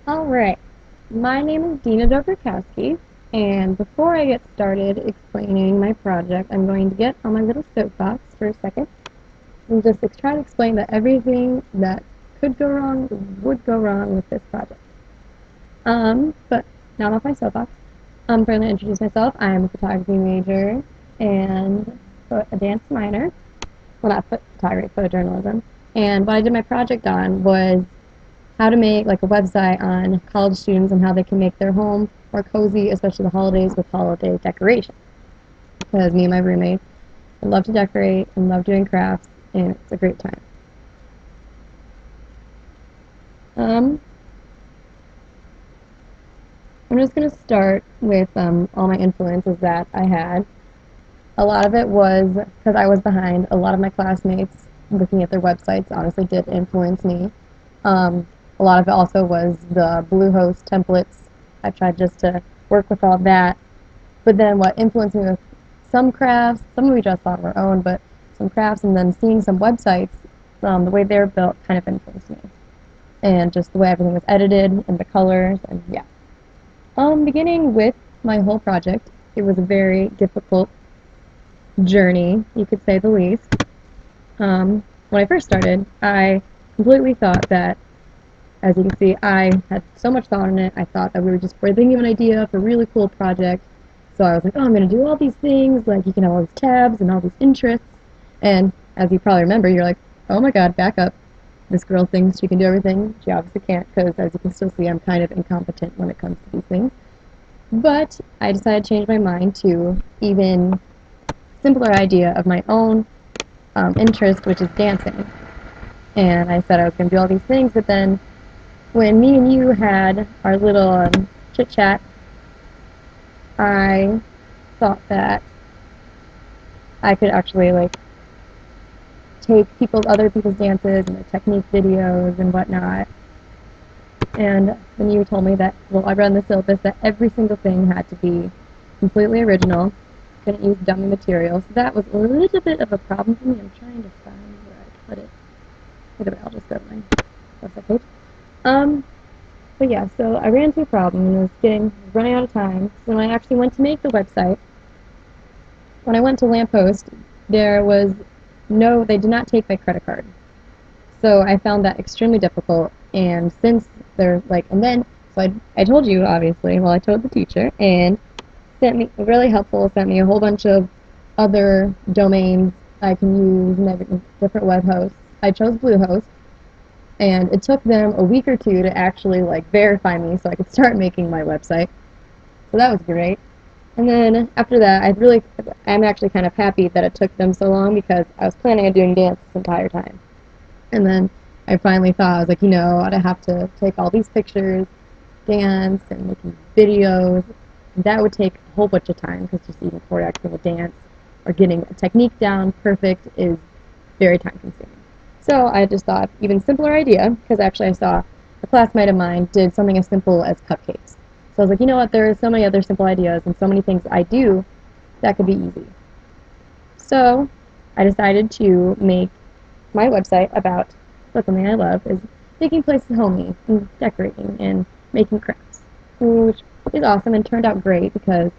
Alright, my name is Dina Dobrikowski, and before I get started explaining my project, I'm going to get on my little soapbox for a second and just try to explain that everything that could go wrong would go wrong with this project. But now I'm off my soapbox. I'm going to introduce myself. I'm a photography major and a dance minor. Well, not photography, photojournalism. And what I did my project on was how to make like a website on college students and how they can make their home more cozy, especially the holidays, with holiday decoration. Because me and my roommate love to decorate and love doing crafts, and it's a great time. I'm just going to start with all my influences that I had. A lot of it was because I was behind. A lot of my classmates looking at their websites honestly did influence me. A lot of it also was the Bluehost templates. I tried just to work with all that. But then what influenced me with some crafts, some we just thought were own, but some crafts, and then seeing some websites, the way they're built kind of influenced me. And just the way everything was edited and the colors, and yeah. Beginning with my whole project, it was a very difficult journey, you could say the least. When I first started, I completely thought that, as you can see, I had so much thought in it. I thought that we were thinking of an idea for a really cool project. So I was like, oh, I'm going to do all these things. Like, you can have all these tabs and all these interests. And as you probably remember, you're like, oh my god, back up. This girl thinks she can do everything. She obviously can't, because as you can still see, I'm kind of incompetent when it comes to these things. But I decided to change my mind to even simpler idea of my own interest, which is dancing. And I said I was going to do all these things, but then when me and you had our little chit chat, I thought that I could actually take other people's dances and their technique videos and whatnot. And then you told me that, well, I read in the syllabus that every single thing had to be completely original, couldn't use dummy material. So that was a little bit of a problem for me. I'm trying to find where I put it. Either way, I'll just go to my website page. But yeah, so I ran into a problem and was running out of time. So when I actually went to make the website, when I went to Lamppost, they did not take my credit card. So I found that extremely difficult. And since I told you, obviously, well, I told the teacher, and sent me, really helpful, sent me a whole bunch of other domains I can use and different web hosts. I chose Bluehost. And it took them a week or two to actually verify me so I could start making my website. So that was great. And then after that, I'm actually kind of happy that it took them so long, because I was planning on doing dance this entire time. And then I finally thought, I was like, I'd have to take all these pictures, dance, and making videos. And that would take a whole bunch of time, because just even choreographing a dance or getting a technique down perfect is very time consuming. So I just thought, even simpler idea, because actually I saw a classmate of mine did something as simple as cupcakes. So I was like, you know what, there are so many other simple ideas and so many things I do that could be easy. So I decided to make my website about something I love, is making places homey and decorating and making crafts, which is awesome and turned out great, because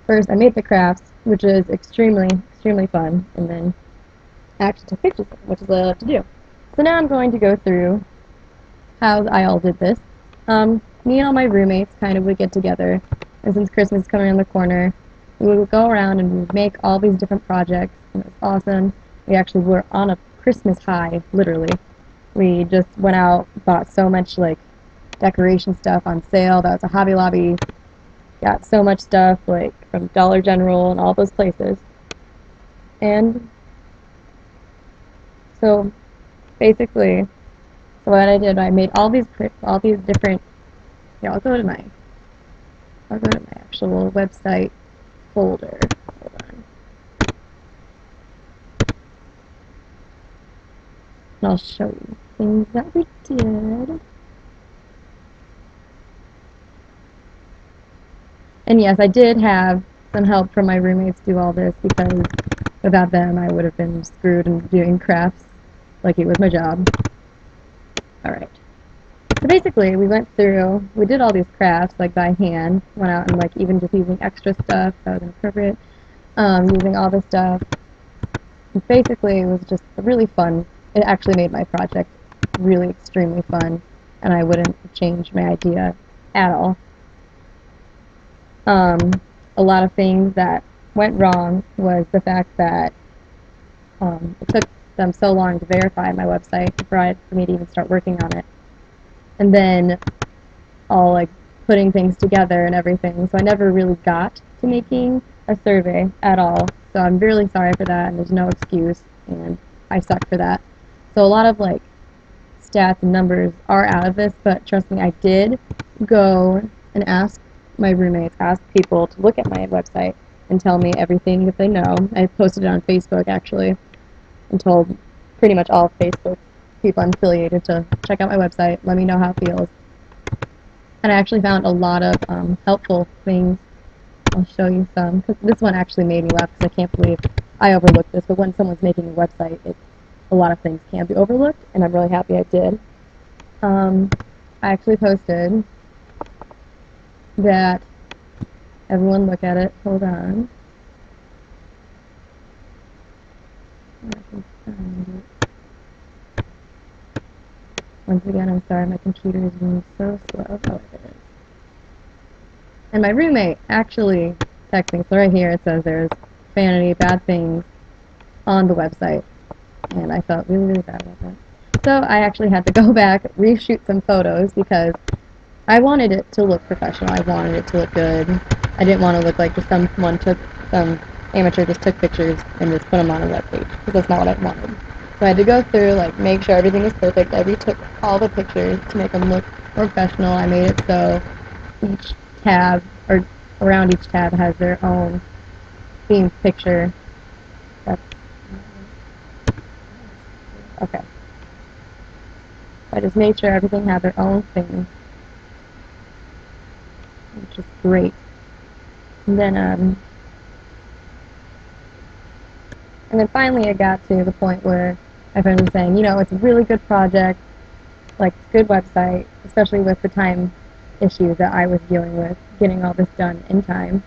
first I made the crafts, which is extremely, extremely fun, and then I actually took pictures of them, which is what I love to do. So now I'm going to go through how I all did this. Me and all my roommates kind of would get together, and since Christmas is coming around the corner, we would go around and we would make all these different projects, and it was awesome. We actually were on a Christmas high, literally. We just went out, bought so much decoration stuff on sale. That was a Hobby Lobby. Got so much stuff from Dollar General and all those places. And so basically, what I did, I made all these different. Yeah, I'll go to my actual website folder. Hold on. And I'll show you things that we did. And yes, I did have some help from my roommates do all this, because without them I would have been screwed and doing crafts like it was my job. Alright. So basically, we did all these crafts like by hand, went out and like even just using extra stuff that was inappropriate, using all this stuff. And basically, it was just really fun. It actually made my project really extremely fun, and I wouldn't change my idea at all. A lot of things that went wrong was the fact that it took them so long to verify my website for me to even start working on it. And then all like putting things together and everything. So I never really got to making a survey at all. So I'm really sorry for that, and there's no excuse, and I suck for that. So a lot of like stats and numbers are out of this, but trust me, I did go and ask my roommates, ask people to look at my website and tell me everything that they know. I posted it on Facebook actually and told pretty much all Facebook people I'm affiliated to check out my website, let me know how it feels. And I actually found a lot of helpful things. I'll show you some, because this one actually made me laugh because I can't believe I overlooked this, but when someone's making a website, a lot of things can be overlooked, and I'm really happy I did. I actually posted that everyone look at it. Hold on. I can find it. Once again, I'm sorry, my computer is moving so slow. Oh, it is. And my roommate actually texted me. So right here it says there's profanity, bad things on the website. And I felt really, really bad about that. So I actually had to go back, reshoot some photos because I wanted it to look professional. I wanted it to look good. I didn't want to look like just some amateur just took pictures and just put them on a web page, because that's not what I wanted. So I had to go through, like, make sure everything was perfect. I retook all the pictures to make them look professional. I made it so each tab, or around each tab, has their own themed picture. That's okay. I just made sure everything had their own thing, which is great. And then finally I got to the point where my friend was saying, you know, it's a really good project, like, it's a good website, especially with the time issues that I was dealing with, getting all this done in time.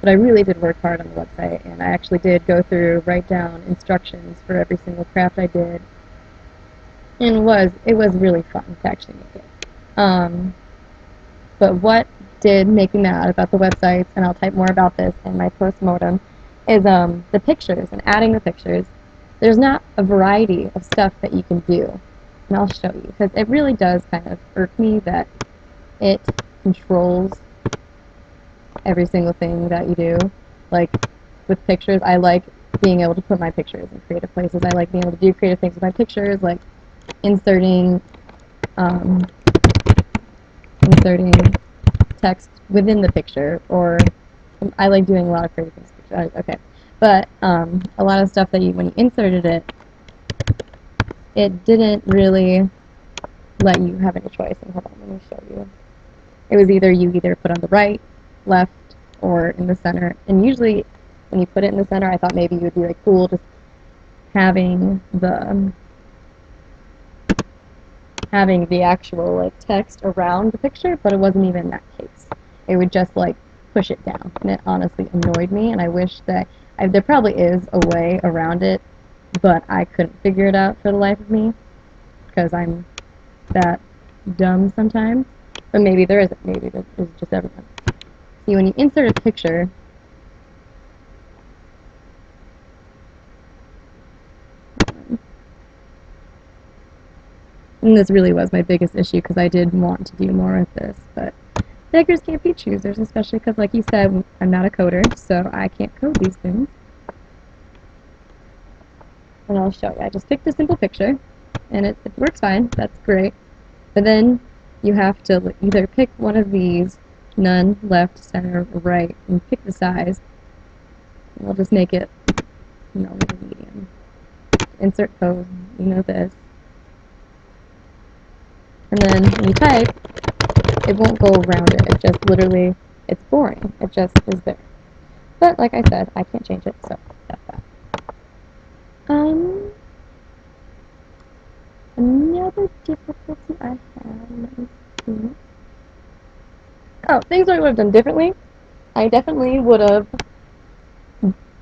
But I really did work hard on the website, and I actually did go through, write down instructions for every single craft I did. And it was really fun to actually make it. But what did make me mad about the websites, and I'll type more about this in my post-mortem, is the pictures and adding the pictures. There's not a variety of stuff that you can do, and I'll show you, because it really does kind of irk me that it controls every single thing that you do. Like, with pictures, I like being able to put my pictures in creative places. I like being able to do creative things with my pictures, like inserting text within the picture, or I like doing a lot of creative things with pictures. Okay, but a lot of stuff that when you inserted it, it didn't really let you have any choice. And hold on, let me show you. It was you either put on the right, left, or in the center. And usually, when you put it in the center, I thought maybe it would be like cool just having the actual like text around the picture, but it wasn't even that case. It would just like push it down, and it honestly annoyed me. And I wish that there probably is a way around it, but I couldn't figure it out for the life of me, because I'm that dumb sometimes. But maybe there isn't. Maybe this is just everyone. See, when you insert a picture, and this really was my biggest issue, because I did want to do more with this, but beggars can't be choosers, especially because, like you said, I'm not a coder, so I can't code these things. And I'll show you. I just picked a simple picture, and it works fine. That's great. But then you have to either pick one of these, none, left, center, or right, and pick the size. And we'll just make it, medium. Insert code, this. And then when you type, it won't go around it. It just literally, it's boring. It just is there. But like I said, I can't change it, so that's that. Another difficulty I had, let me see. Oh, things I would have done differently. I definitely would have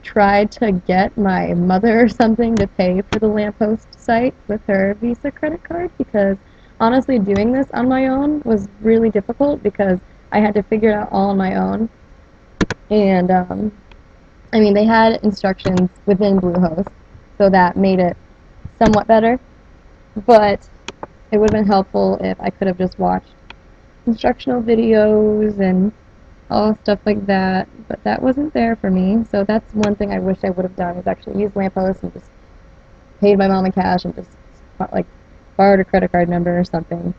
tried to get my mother or something to pay for the lamppost site with her Visa credit card because honestly, doing this on my own was really difficult because I had to figure it out all on my own. And I mean, they had instructions within Bluehost, so that made it somewhat better. But it would have been helpful if I could have just watched instructional videos and all stuff like that, but that wasn't there for me. So that's one thing I wish I would have done is actually use Lamppost and just paid my mom in cash and just like borrowed a credit card number or something.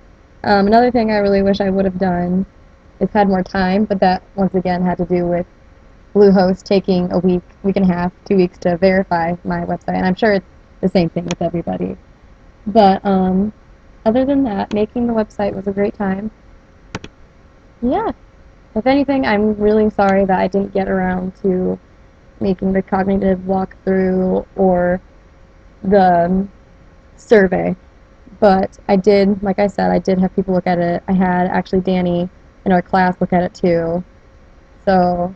Another thing I really wish I would have done is had more time, but that once again had to do with Bluehost taking a week, week and a half, 2 weeks to verify my website, and I'm sure it's the same thing with everybody. But other than that, making the website was a great time. Yeah, if anything, I'm really sorry that I didn't get around to making the cognitive walkthrough or the survey. But I did, like I said, I did have people look at it. I had actually Danny in our class look at it too. So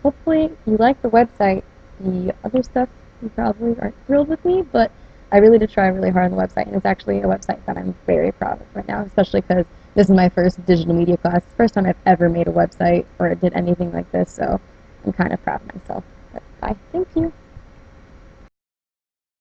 hopefully you like the website. The other stuff, you probably aren't thrilled with me, but I really did try really hard on the website, and it's actually a website that I'm very proud of right now, especially because this is my first digital media class. It's the first time I've ever made a website or did anything like this, so I'm kind of proud of myself. But bye. Thank you.